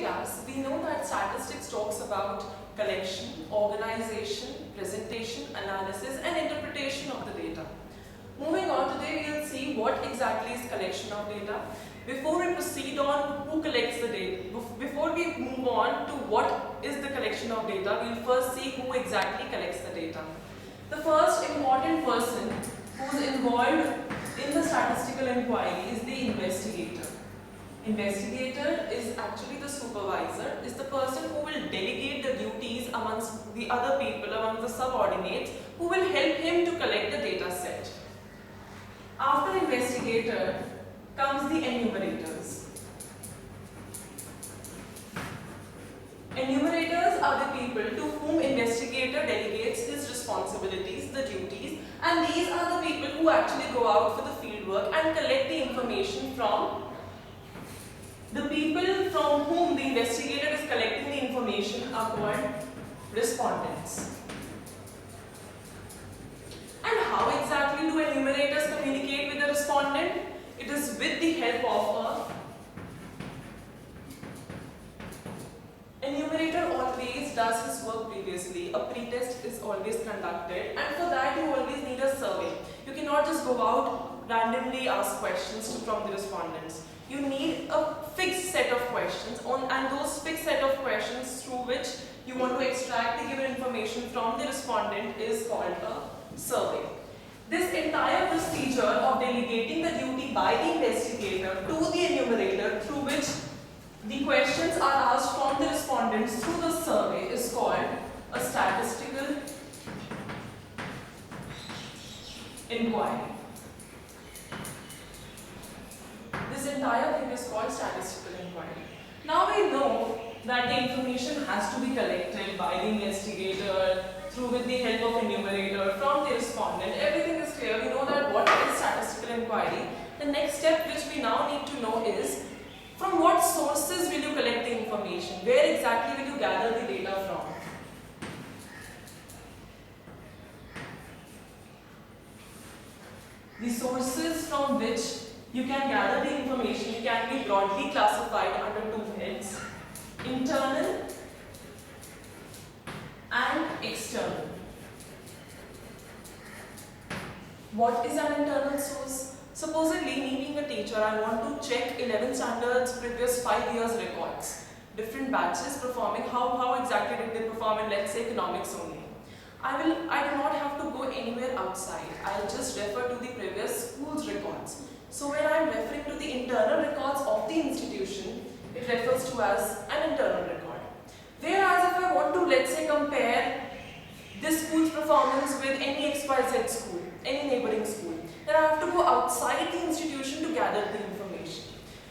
class, we know that statistics talks about collection, organization, presentation, analysis and interpretation of the data. Moving on, today we will see what exactly is collection of data. Before we proceed on who collects the data, before we move on to what is the collection of data, we will first see who exactly collects the data. The first important person who is involved in the statistical inquiry is the investigator. Investigator is actually the supervisor, is the person who will delegate the duties amongst the other people, amongst the subordinates, who will help him to collect the data set. After investigator comes the enumerators. Enumerators are the people to whom investigator delegates his responsibilities, the duties, and these are the people who actually go out for the field work and collect the information from the people from whom the investigator is collecting the information are called respondents. And how exactly do enumerators communicate with the respondent? It is with the help of enumerator always does his work previously. A pretest is always conducted, and for that you always need a survey. You cannot just go out randomly ask questions from the respondents. You need a fixed set of questions and those fixed set of questions through which you want to extract the given information from the respondent is called a survey. This entire procedure of delegating the duty by the investigator to the enumerator through which the questions are asked from the respondents through the survey is called a statistical inquiry. This entire thing is called statistical inquiry. Now we know that the information has to be collected by the investigator through with the help of enumerator from the respondent. Everything is clear. We know that what is statistical inquiry. The next step which we now need to know is from what sources will you collect the information? Where exactly will you gather the data from? The sources from which you can gather the information can be broadly classified under two heads: internal and external. What is an internal source? Supposedly, me being a teacher, I want to check 11th standards previous 5 years records. Different batches performing, how exactly did they perform in, let's say, economics only. I do not have to go anywhere outside. I'll just refer to the previous school's records. So when I'm referring to the internal records of the institution, it refers to as an internal record. Whereas if I want to, let's say, compare this school's performance with any XYZ school, any neighboring school, then I have to go outside the institution to gather the information.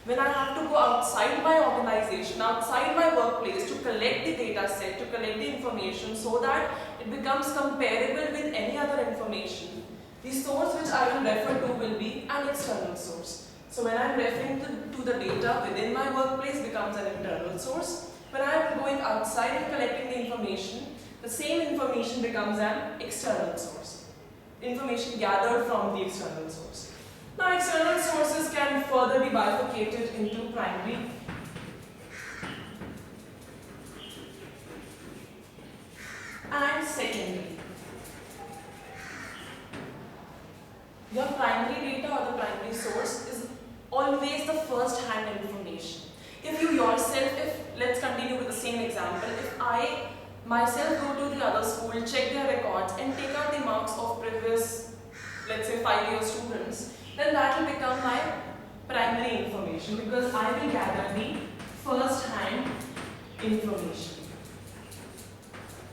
When I have to go outside my organization, outside my workplace to collect the data set, to collect the information so that it becomes comparable with any other information, the source which I will refer to will be an external source. So when I am referring to the data within my workplace becomes an internal source. When I am going outside and collecting the information, the same information becomes an external source. Information gathered from the external source. Now external sources can further be bifurcated into primary and secondary. Your primary data or the primary source is always the first-hand information. If you yourself, let's continue with the same example, if I myself go to the other school, check their records and take out the marks of previous, let's say 5-year students, then that will become my primary information because I will gather the first-hand information.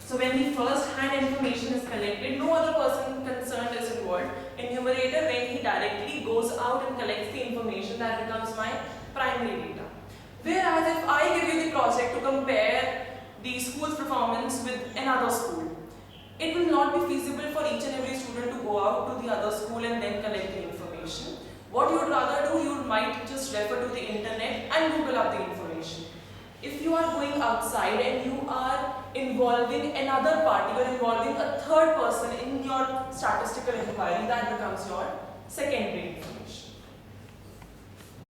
So when the first-hand information is collected, no other person concerned is involved. Enumerator, when he directly goes out and collects the information, that becomes my primary data. Whereas if I give you the project to compare the school's performance with another school, it will not be feasible for each and every student to go out to the other school and then collect the information. What you would rather do, you might just refer to the internet and Google up the information. If you are going outside and you are involving another party, you are involving a third person in your statistical inquiry, that becomes your secondary information.